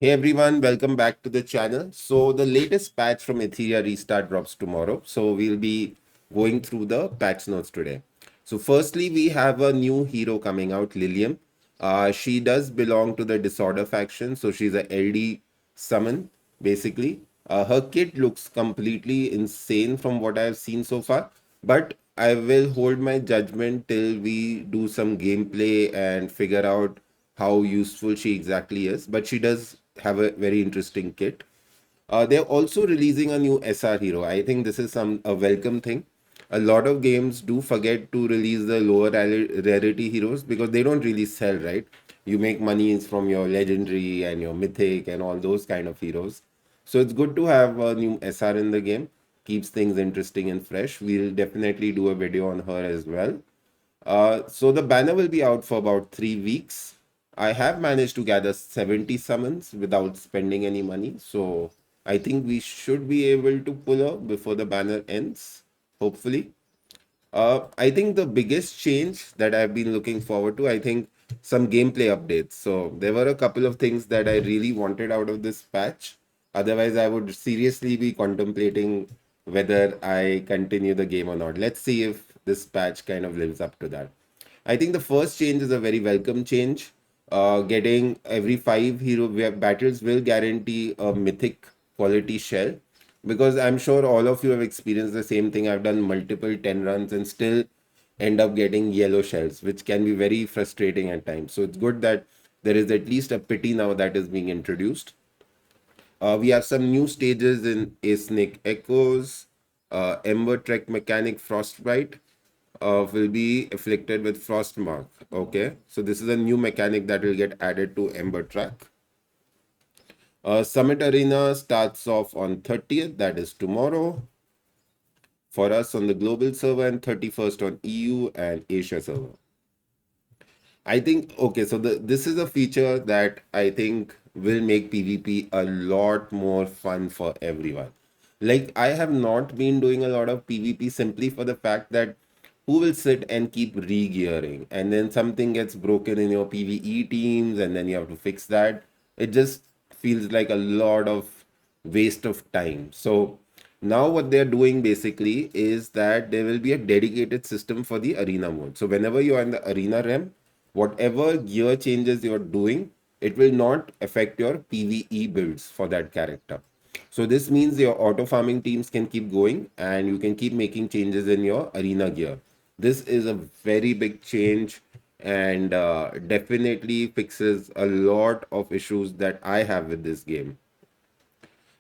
Hey everyone, welcome back to the channel. So the latest patch from Etheria Restart drops tomorrow. So we'll be going through the patch notes today. So firstly, we have a new hero coming out, Lilium. She does belong to the Disorder faction. So she's a LD summon, basically. Her kit looks completely insane from what I've seen so far. But I will hold my judgment till we do some gameplay and figure out how useful she exactly is, but she does have a very interesting kit. They're also releasing a new SR hero. I think this is a welcome thing. A lot of games do forget to release the lower rarity heroes because they don't really sell, right? You make money from your legendary and your mythic and all those kind of heroes. So it's good to have a new SR in the game. Keeps things interesting and fresh. We'll definitely do a video on her as well. So the banner will be out for about 3 weeks. I have managed to gather 70 summons without spending any money. So I think we should be able to pull her before the banner ends, hopefully. I think the biggest change that I've been looking forward to, I think some gameplay updates. So there were a couple of things that I really wanted out of this patch. Otherwise, I would seriously be contemplating whether I continue the game or not. Let's see if this patch kind of lives up to that. I think the first change is a very welcome change. Getting every five battles will guarantee a mythic quality shell because I'm sure all of you have experienced the same thing. I've done multiple 10 runs and still end up getting yellow shells, which can be very frustrating at times. So it's good that there is at least a pity now that is being introduced. We have some new stages in A Snake Echoes, Ember Trek Mechanic Frostbite will be afflicted with Frostmark. Okay, so this is a new mechanic that will get added to Ember Track. Summit Arena starts off on 30th, that is tomorrow, for us on the global server, and 31st on EU and Asia server. I think okay, so this is a feature that I think will make PvP a lot more fun for everyone. Like I have not been doing a lot of PvP simply for the fact that who will sit and keep re-gearing and then something gets broken in your PvE teams and then you have to fix that. It just feels like a lot of waste of time. So now what they're doing basically is that there will be a dedicated system for the arena mode. So whenever you are in the arena realm, whatever gear changes you're doing, it will not affect your PvE builds for that character. So this means your auto farming teams can keep going and you can keep making changes in your arena gear. This is a very big change and definitely fixes a lot of issues that I have with this game.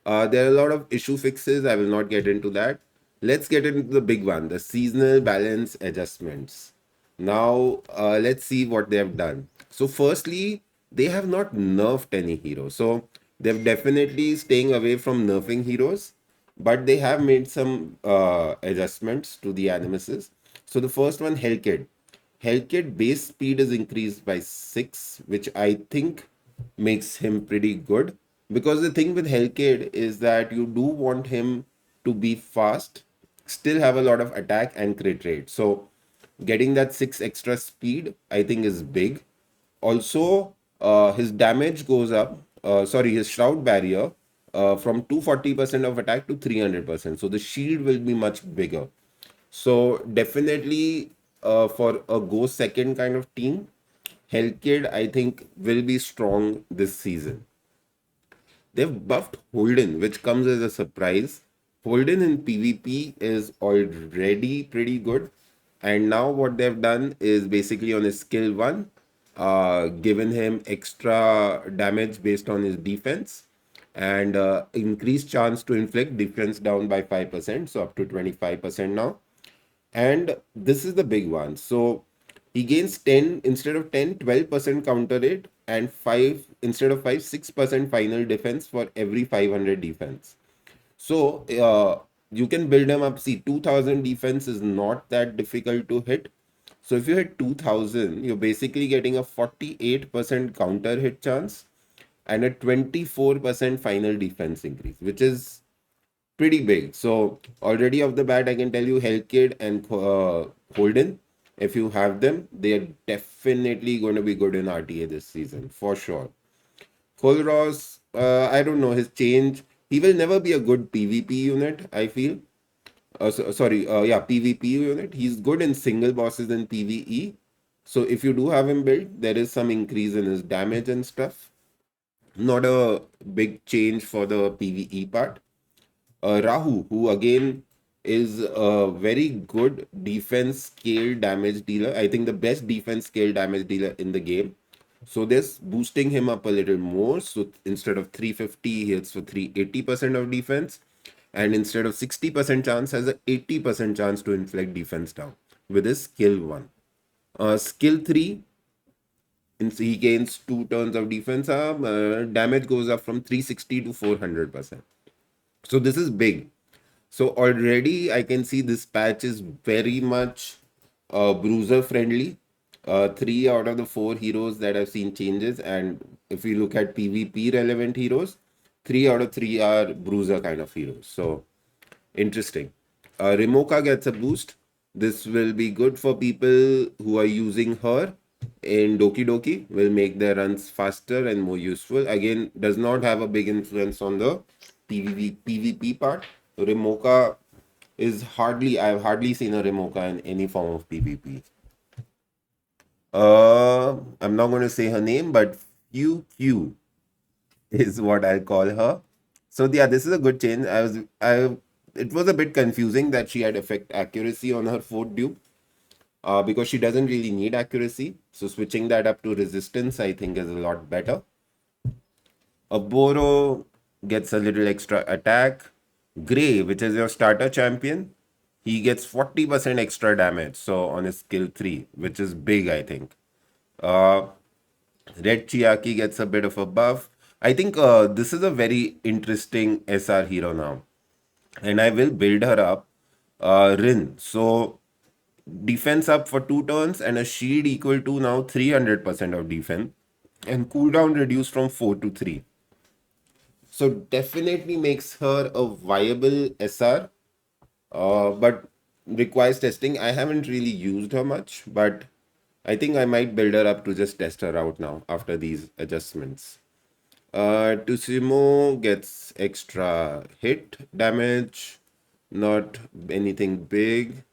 There are a lot of issue fixes. I will not get into that. Let's get into the big one, the seasonal balance adjustments. Now, let's see what they have done. So, firstly, they have not nerfed any heroes. So, they're definitely staying away from nerfing heroes, but they have made some adjustments to the animuses. So, the first one, Hellkid. Hellkid base speed is increased by 6, which I think makes him pretty good. Because the thing with Hellkid is that you do want him to be fast, still have a lot of attack and crit rate. So getting that 6 extra speed, I think, is big. Also, his damage goes up. Sorry, his shroud barrier from 240% of attack to 300%. So the shield will be much bigger. So definitely for a go second kind of team, Hellkid I think will be strong this season. They've buffed Holden, which comes as a surprise. Holden in PvP is already pretty good. And now what they've done is basically on his skill 1, given him extra damage based on his defense and increased chance to inflict defense down by 5%, so up to 25% now. And this is the big one. So he gains 10 instead of 10, 12% counter rate and 5 instead of 5, 6% final defense for every 500 defense. So you can build him up. See, 2000 defense is not that difficult to hit. So if you hit 2000, you're basically getting a 48% counter hit chance and a 24% final defense increase, which is pretty big. So already off the bat, I can tell you Hellkid and Holden, if you have them, they are definitely going to be good in RTA this season for sure. Colros, I don't know, his change. He will never be a good PvP unit, I feel. Sorry, yeah, PvP unit. He's good in single bosses in PvE. So if you do have him built, there is some increase in his damage and stuff. Not a big change for the PvE part. Rahu, who again is a very good defense scale damage dealer. I think the best defense scale damage dealer in the game. So this boosting him up a little more. So instead of 350, he hits for 380% of defense. And instead of 60% chance, has a 80% chance to inflict defense down with his skill 1. Skill 3, he gains 2 turns of defense up. Damage goes up from 360 to 400%. So this is big. So already I can see this patch is very much bruiser friendly. 3 out of the 4 heroes that I've seen changes, and if you look at PvP relevant heroes, 3 out of 3 are bruiser kind of heroes. So interesting. Rimoka gets a boost. This will be good for people who are using her in Doki Doki, will make their runs faster and more useful. Again, does not have a big influence on the PvP part. Rimoka is I've hardly seen a Rimoka in any form of PvP. I'm not going to say her name, but QQ is what I'll call her. So yeah, this is a good change. It was a bit confusing that she had effect accuracy on her fourth dupe, because she doesn't really need accuracy. So switching that up to resistance, I think, is a lot better. Aboro gets a little extra attack. Gray, which is your starter champion, he gets 40% extra damage. So on his skill 3, which is big, I think. Uh, Red Chiaki gets a bit of a buff. I think this is a very interesting SR hero now. And I will build her up. Rin. So defense up for 2 turns and a shield equal to now 300% of defense. And cooldown reduced from 4 to 3. So definitely makes her a viable SR, but requires testing. I haven't really used her much, but I think I might build her up to just test her out now after these adjustments. Tusimo gets extra hit damage, not anything big.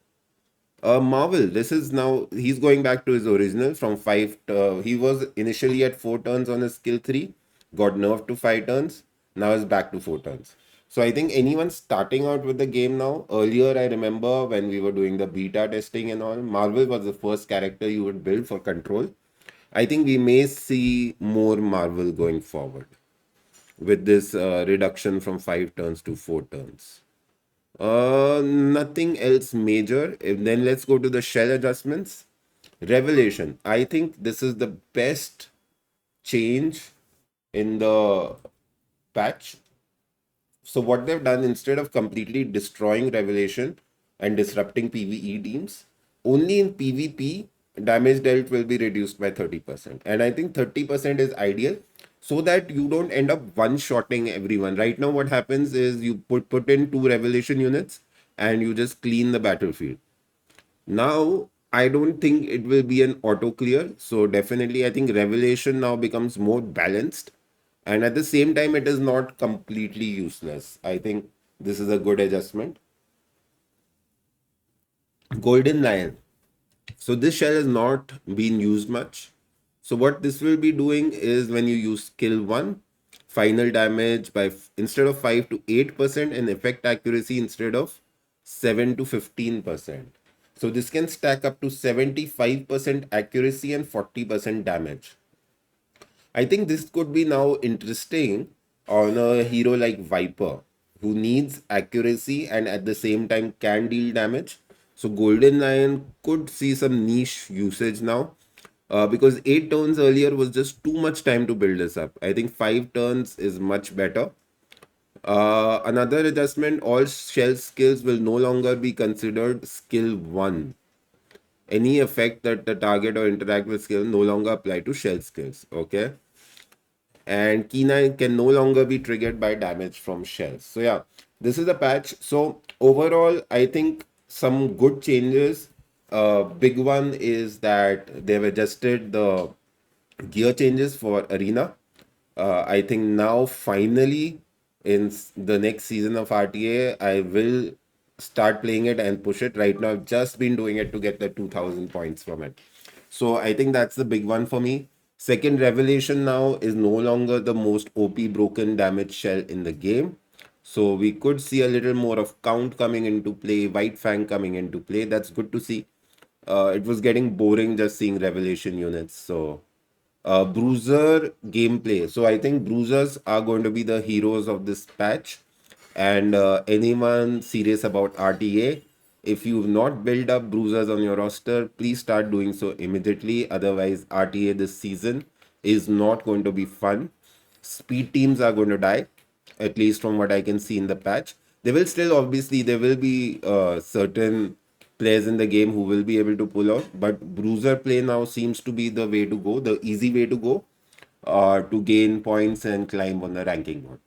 Marvel, this is now, he's going back to his original from 5. He was initially at 4 turns on his skill 3, got nerfed to 5 turns, now is back to 4 turns. So I think anyone starting out with the game now, earlier I remember when we were doing the beta testing and all, Marvel was the first character you would build for control. I think we may see more Marvel going forward with this reduction from 5 turns to 4 turns. Nothing else major. Then let's go to the shell adjustments. Revelation. I think this is the best change in the patch. So what they've done, instead of completely destroying Revelation and disrupting PvE teams, only in PvP damage dealt will be reduced by 30%. And I think 30% is ideal so that you don't end up one-shotting everyone. Right now what happens is you put in 2 Revelation units and you just clean the battlefield. Now, I don't think it will be an auto clear. So definitely, I think Revelation now becomes more balanced. And at the same time, it is not completely useless. I think this is a good adjustment. Golden Lion. So this shell has not been used much. So what this will be doing is when you use skill 1, final damage by instead of 5 to 8% and effect accuracy instead of 7 to 15%. So this can stack up to 75% accuracy and 40% damage. I think this could be now interesting on a hero like Viper, who needs accuracy and at the same time can deal damage. So Golden Lion could see some niche usage now. Because 8 turns earlier was just too much time to build this up. I think 5 turns is much better. Another adjustment, all shell skills will no longer be considered skill 1. Any effect that the target or interact with skill no longer apply to shell skills. Okay. And Key9 can no longer be triggered by damage from shells. So yeah, this is a patch. So overall, I think some good changes. Big one is that they've adjusted the gear changes for Arena. I think now finally in the next season of RTA, I will start playing it and push it. Right now, I've just been doing it to get the 2000 points from it. So I think that's the big one for me. Second revelation now is no longer the most OP broken damage shell in the game. So we could see a little more of Count coming into play, White Fang coming into play. That's good to see. It was getting boring just seeing revelation units. So Bruiser gameplay. So I think Bruisers are going to be the heroes of this patch. And anyone serious about RTA, if you've not built up Bruisers on your roster, please start doing so immediately. Otherwise, RTA this season is not going to be fun. Speed teams are going to die, at least from what I can see in the patch. They will still, obviously, there will be certain players in the game who will be able to pull out, but bruiser play now seems to be the way to go, the easy way to go, to gain points and climb on the ranking board.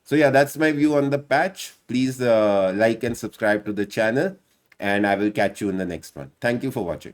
So yeah, that's my view on the patch. Please like and subscribe to the channel, and I will catch you in the next one. Thank you for watching.